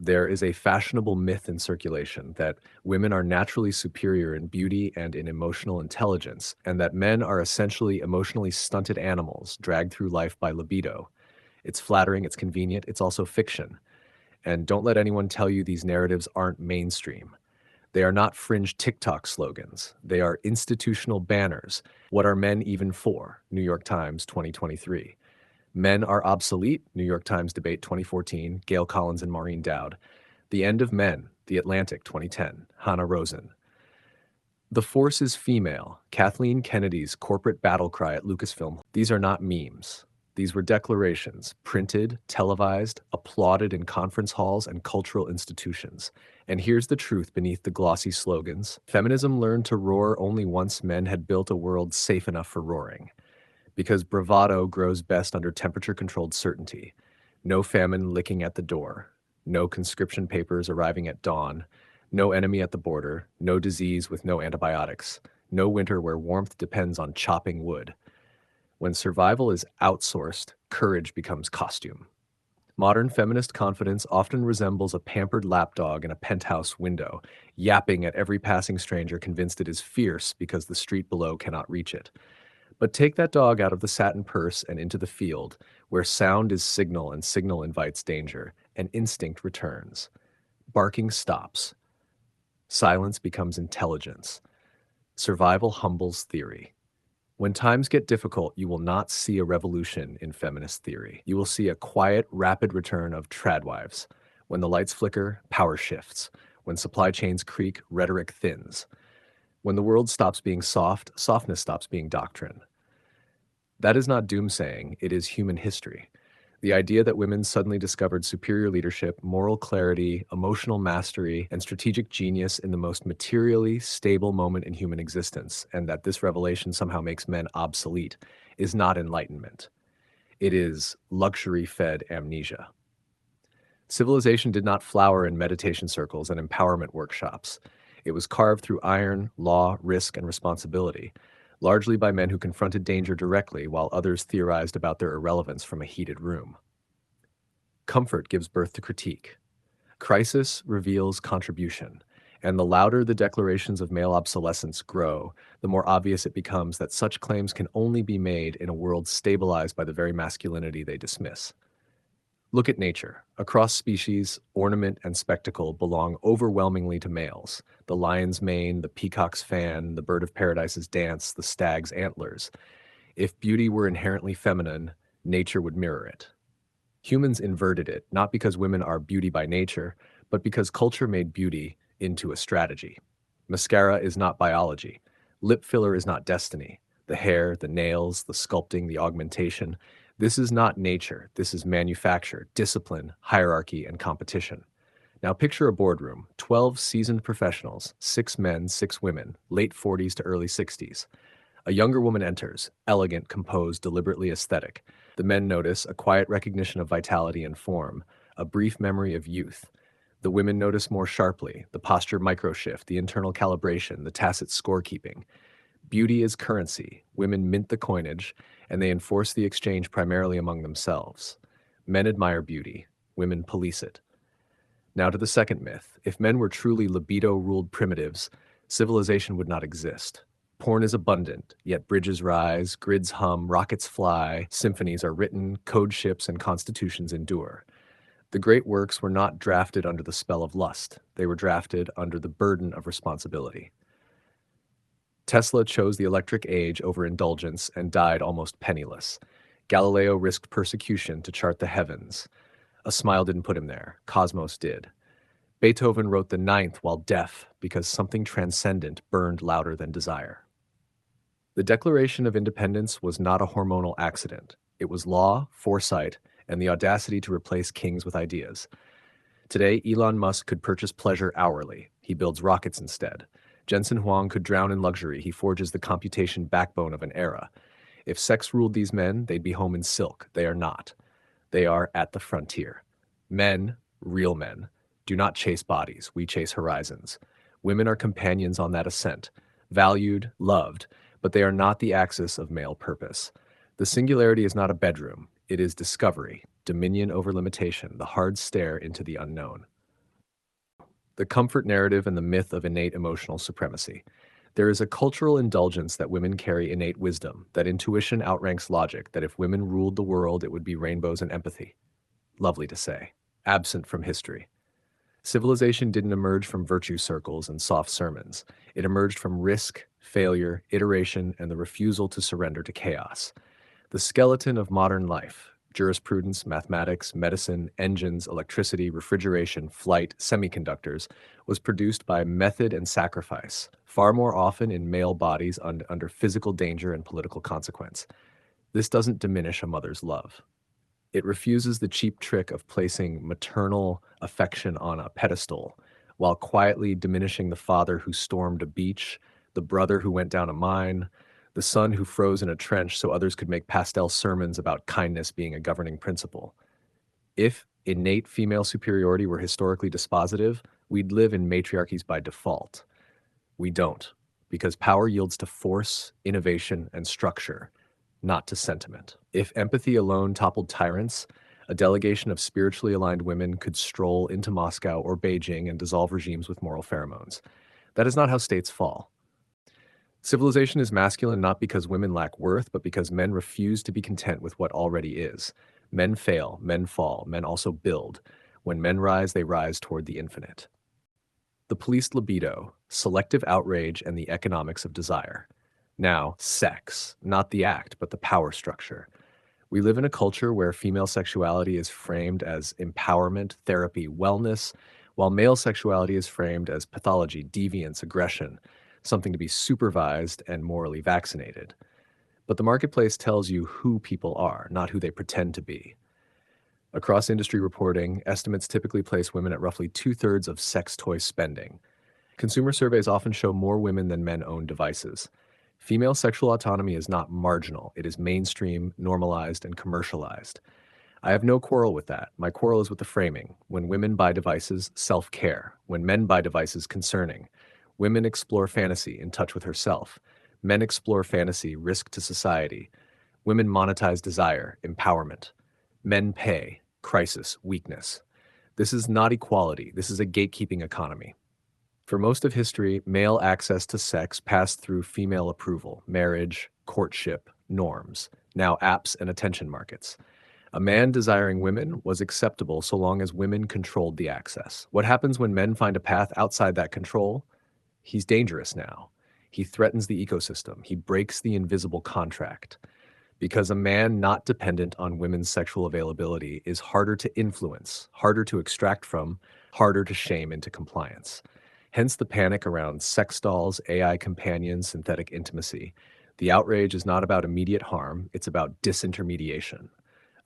There is a fashionable myth in circulation that women are naturally superior in beauty and in emotional intelligence, and that men are essentially emotionally stunted animals dragged through life by libido. It's flattering, it's convenient, it's also fiction. And don't let anyone tell you these narratives aren't mainstream. They are not fringe TikTok slogans. They are institutional banners. What are men even for? New York Times 2023. Men are obsolete. New York Times debate 2014. Gail Collins and Maureen Dowd. The End of Men. The Atlantic 2010. Hannah Rosen. The Force is Female. Kathleen Kennedy's corporate battle cry at Lucasfilm. These are not memes. These were declarations, printed, televised, applauded in conference halls and cultural institutions. And here's the truth beneath the glossy slogans. Feminism learned to roar only once men had built a world safe enough for roaring. Because bravado grows best under temperature-controlled certainty. No famine licking at the door. No conscription papers arriving at dawn. No enemy at the border. No disease with no antibiotics. No winter where warmth depends on chopping wood. When survival is outsourced, courage becomes costume. Modern feminist confidence often resembles a pampered lapdog in a penthouse window, yapping at every passing stranger convinced it is fierce because the street below cannot reach it. But take that dog out of the satin purse and into the field, where sound is signal and signal invites danger, and instinct returns. Barking stops. Silence becomes intelligence. Survival humbles theory. When times get difficult, you will not see a revolution in feminist theory. You will see a quiet, rapid return of tradwives. When the lights flicker, power shifts. When supply chains creak, rhetoric thins. When the world stops being soft, softness stops being doctrine. That is not doomsaying, it is human history. The idea that women suddenly discovered superior leadership, moral clarity, emotional mastery, and strategic genius in the most materially stable moment in human existence, and that this revelation somehow makes men obsolete, is not enlightenment. It is luxury-fed amnesia. Civilization did not flower in meditation circles and empowerment workshops. It was carved through iron, law, risk, and responsibility, largely by men who confronted danger directly while others theorized about their irrelevance from a heated room. Comfort gives birth to critique. Crisis reveals contribution, and the louder the declarations of male obsolescence grow, the more obvious it becomes that such claims can only be made in a world stabilized by the very masculinity they dismiss. Look at nature. Across species, ornament and spectacle belong overwhelmingly to males. The lion's mane, the peacock's fan, the bird of paradise's dance, the stag's antlers. If beauty were inherently feminine, nature would mirror it. Humans inverted it, not because women are beauty by nature, but because culture made beauty into a strategy. Mascara is not biology. Lip filler is not destiny. The hair, the nails, the sculpting, the augmentation. This is not nature. This is manufacture, discipline, hierarchy, and competition. Now picture a boardroom, 12 seasoned professionals, 6 men, 6 women, late 40s to early 60s. A younger woman enters, elegant, composed, deliberately aesthetic. The men notice a quiet recognition of vitality and form, a brief memory of youth. The women notice more sharply, the posture microshift, the internal calibration, the tacit scorekeeping. Beauty is currency. Women mint the coinage, and they enforce the exchange primarily among themselves. Men admire beauty. Women police it. Now to the second myth. If men were truly libido-ruled primitives, civilization would not exist. Porn is abundant, yet bridges rise, grids hum, rockets fly, symphonies are written, code ships and constitutions endure. The great works were not drafted under the spell of lust. They were drafted under the burden of responsibility. Tesla chose the electric age over indulgence and died almost penniless. Galileo risked persecution to chart the heavens. A smile didn't put him there. Cosmos did. Beethoven wrote the ninth while deaf because something transcendent burned louder than desire. The Declaration of Independence was not a hormonal accident. It was law, foresight, and the audacity to replace kings with ideas. Today, Elon Musk could purchase pleasure hourly. He builds rockets instead. Jensen Huang could drown in luxury. He forges the computation backbone of an era. If sex ruled these men, they'd be home in silk. They are not. They are at the frontier. Men, real men, do not chase bodies. We chase horizons. Women are companions on that ascent, valued, loved, but they are not the axis of male purpose. The singularity is not a bedroom. It is discovery, dominion over limitation, the hard stare into the unknown. The comfort narrative and the myth of innate emotional supremacy. There is a cultural indulgence that women carry innate wisdom, that intuition outranks logic, that if women ruled the world, it would be rainbows and empathy. Lovely to say. Absent from history. Civilization didn't emerge from virtue circles and soft sermons. It emerged from risk, failure, iteration, and the refusal to surrender to chaos. The skeleton of modern life, jurisprudence, mathematics, medicine, engines, electricity, refrigeration, flight, semiconductors, was produced by method and sacrifice, far more often in male bodies under physical danger and political consequence. This doesn't diminish a mother's love. It refuses the cheap trick of placing maternal affection on a pedestal, while quietly diminishing the father who stormed a beach, the brother who went down a mine, the son who froze in a trench so others could make pastel sermons about kindness being a governing principle. If innate female superiority were historically dispositive, we'd live in matriarchies by default. We don't, because power yields to force, innovation, and structure, not to sentiment. If empathy alone toppled tyrants, a delegation of spiritually aligned women could stroll into Moscow or Beijing and dissolve regimes with moral pheromones. That is not how states fall. Civilization is masculine not because women lack worth, but because men refuse to be content with what already is. Men fail, men fall, men also build. When men rise, they rise toward the infinite. The policed libido, selective outrage, and the economics of desire. Now, sex, not the act, but the power structure. We live in a culture where female sexuality is framed as empowerment, therapy, wellness, while male sexuality is framed as pathology, deviance, aggression, something to be supervised and morally vaccinated. But the marketplace tells you who people are, not who they pretend to be. Across industry reporting, estimates typically place women at roughly 2/3 of sex toy spending. Consumer surveys often show more women than men own devices. Female sexual autonomy is not marginal. It is mainstream, normalized, and commercialized. I have no quarrel with that. My quarrel is with the framing. When women buy devices, self-care. When men buy devices, concerning. Women explore fantasy, in touch with herself. Men explore fantasy, risk to society. Women monetize desire, empowerment. Men pay, crisis, weakness. This is not equality. This is a gatekeeping economy. For most of history, male access to sex passed through female approval, marriage, courtship, norms, now apps and attention markets. A man desiring women was acceptable so long as women controlled the access. What happens when men find a path outside that control? He's dangerous now. He threatens the ecosystem. He breaks the invisible contract. Because a man not dependent on women's sexual availability is harder to influence, harder to extract from, harder to shame into compliance. Hence the panic around sex dolls, AI companions, synthetic intimacy. The outrage is not about immediate harm, it's about disintermediation.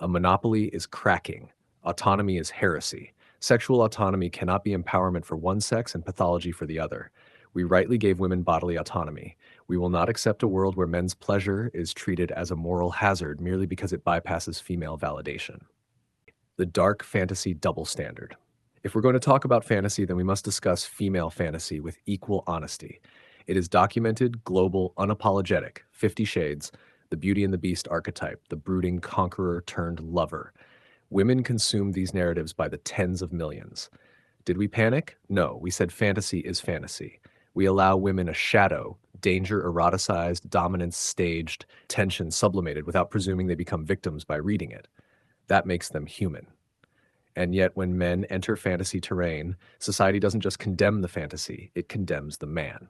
A monopoly is cracking. Autonomy is heresy. Sexual autonomy cannot be empowerment for one sex and pathology for the other. We rightly gave women bodily autonomy. We will not accept a world where men's pleasure is treated as a moral hazard merely because it bypasses female validation. The dark fantasy double standard. If we're going to talk about fantasy, then we must discuss female fantasy with equal honesty. It is documented, global, unapologetic, 50 Shades, the Beauty and the Beast archetype, the brooding conqueror turned lover. Women consume these narratives by the tens of millions. Did we panic? No, we said fantasy is fantasy. We allow women a shadow, danger eroticized, dominance staged, tension sublimated without presuming they become victims by reading it. That makes them human. And yet when men enter fantasy terrain, society doesn't just condemn the fantasy, it condemns the man.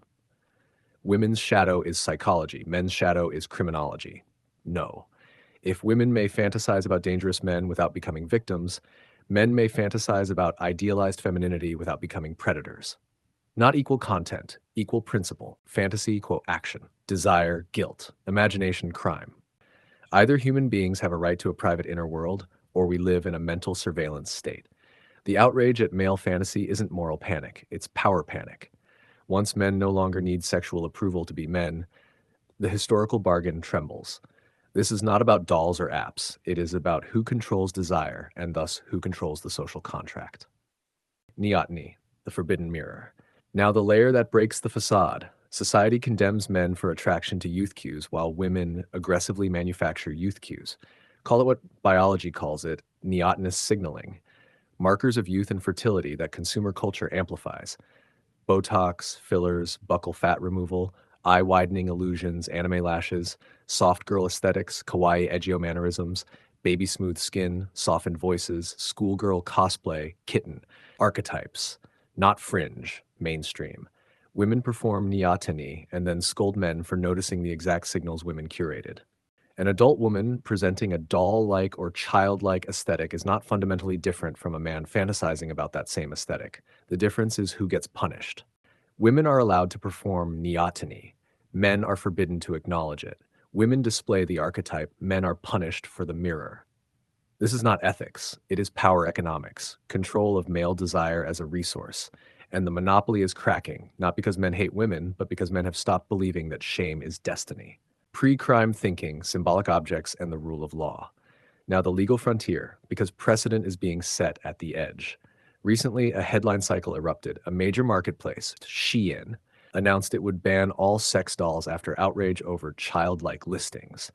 Women's shadow is psychology, men's shadow is criminology. No. If women may fantasize about dangerous men without becoming victims, men may fantasize about idealized femininity without becoming predators. Not equal content, equal principle, fantasy, quote, action, desire, guilt, imagination, crime. Either human beings have a right to a private inner world, or we live in a mental surveillance state. The outrage at male fantasy isn't moral panic, it's power panic. Once men no longer need sexual approval to be men, the historical bargain trembles. This is not about dolls or apps, it is about who controls desire, and thus who controls the social contract. Neoteny, the forbidden mirror. Now the layer that breaks the facade. Society condemns men for attraction to youth cues while women aggressively manufacture youth cues. Call it what biology calls it, neotenous signaling. markers of youth and fertility that consumer culture amplifies. Botox, fillers, buccal fat removal, eye widening illusions, anime lashes, soft girl aesthetics, kawaii edgio mannerisms, baby smooth skin, softened voices, schoolgirl cosplay, kitten, archetypes, not fringe, mainstream. Women perform neoteny and then scold men for noticing the exact signals women curated. An adult woman presenting a doll-like or childlike aesthetic is not fundamentally different from a man fantasizing about that same aesthetic. The difference is who gets punished. Women are allowed to perform neoteny. Men are forbidden to acknowledge it. Women display the archetype. Men are punished for the mirror. This is not ethics. It is power economics, control of male desire as a resource. And the monopoly is cracking, not because men hate women, but because men have stopped believing that shame is destiny. Pre-crime thinking, symbolic objects, and the rule of law. Now the legal frontier, because precedent is being set at the edge. Recently, a headline cycle erupted. A major marketplace, Shein, announced it would ban all sex dolls after outrage over childlike listings.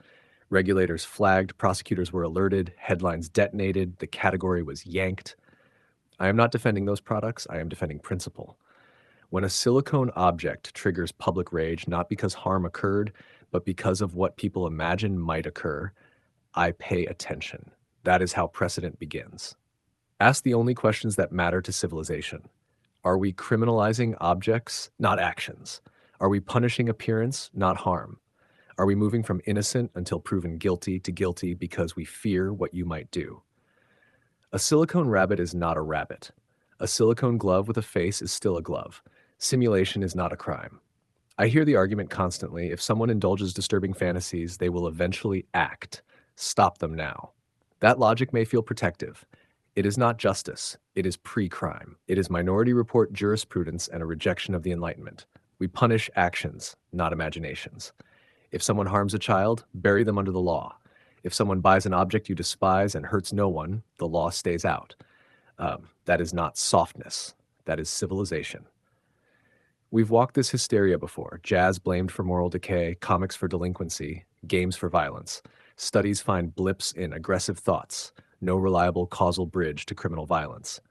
Regulators flagged, prosecutors were alerted, headlines detonated, the category was yanked. I am not defending those products, I am defending principle. When a silicone object triggers public rage, not because harm occurred, but because of what people imagine might occur, I pay attention. That is how precedent begins. Ask the only questions that matter to civilization. Are we criminalizing objects, not actions? Are we punishing appearance, not harm? Are we moving from innocent until proven guilty to guilty because we fear what you might do? A silicone rabbit is not a rabbit. A silicone glove with a face is still a glove. Simulation is not a crime. I hear the argument constantly, if someone indulges disturbing fantasies, they will eventually act. Stop them now. That logic may feel protective. It is not justice. It is pre-crime. It is Minority Report jurisprudence and a rejection of the Enlightenment. We punish actions, not imaginations. If someone harms a child, bury them under the law. If someone buys an object you despise and hurts no one, the law stays out. That is not softness. That is civilization. We've walked this hysteria before. Jazz blamed for moral decay, comics for delinquency, games for violence. Studies find blips in aggressive thoughts, no reliable causal bridge to criminal violence.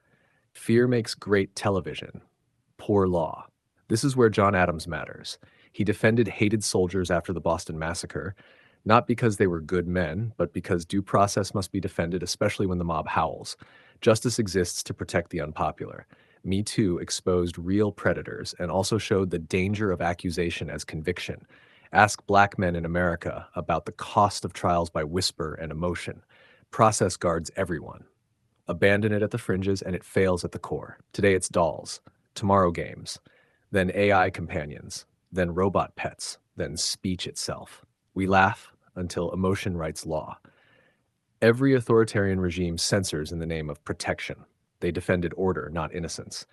Fear makes great television, poor law. This is where John Adams matters. He defended hated soldiers after the Boston Massacre, not because they were good men, but because due process must be defended, especially when the mob howls. Justice exists to protect the unpopular. Me Too exposed real predators and also showed the danger of accusation as conviction. Ask Black men in America about the cost of trials by whisper and emotion. Process guards everyone. Abandon it at the fringes and it fails at the core. Today it's dolls, tomorrow games, then AI companions, then robot pets, then speech itself. We laugh until emotion writes law. Every authoritarian regime censors in the name of protection. They defended order, not innocence.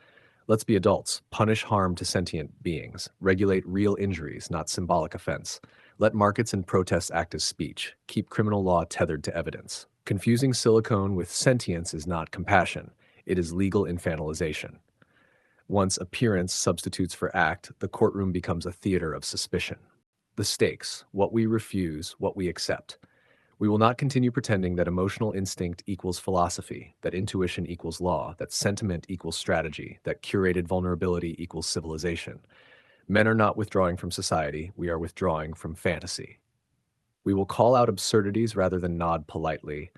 Let's be adults. Punish harm to sentient beings. Regulate real injuries, not symbolic offense. Let markets and protests act as speech. Keep criminal law tethered to evidence. Confusing silicone with sentience is not compassion. It is legal infantilization. Once appearance substitutes for act, the courtroom becomes a theater of suspicion. The stakes, what we refuse, what we accept. We will not continue pretending that emotional instinct equals philosophy, that intuition equals law, that sentiment equals strategy, that curated vulnerability equals civilization. Men are not withdrawing from society, we are withdrawing from fantasy. We will call out absurdities rather than nod politely.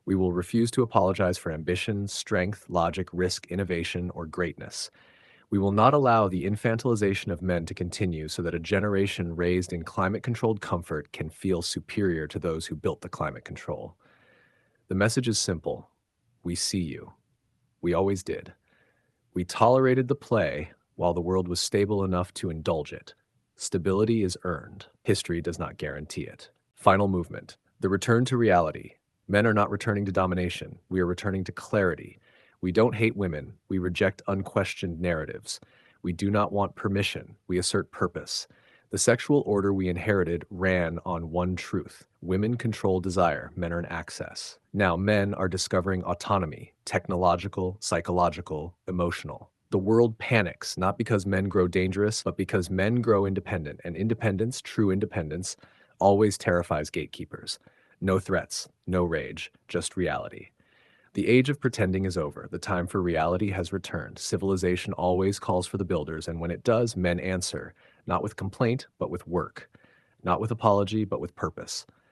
We will refuse to apologize for ambition, strength, logic, risk, innovation, or greatness. We will not allow the infantilization of men to continue so that a generation raised in climate-controlled comfort can feel superior to those who built the climate control. The message is simple. We see you. We always did. We tolerated the play while the world was stable enough to indulge it. Stability is earned. History does not guarantee it. Final movement. The return to reality. Men are not returning to domination. We are returning to clarity. We don't hate women. We reject unquestioned narratives. We do not want permission. We assert purpose. The sexual order we inherited ran on one truth. Women control desire, men earn access. Now men are discovering autonomy, technological, psychological, emotional. The world panics, not because men grow dangerous, but because men grow independent, and independence, true independence, always terrifies gatekeepers. No threats, no rage, just reality. The age of pretending is over. The time for reality has returned. Civilization always calls for the builders, and when it does, men answer, not with complaint, but with work, not with apology, but with purpose.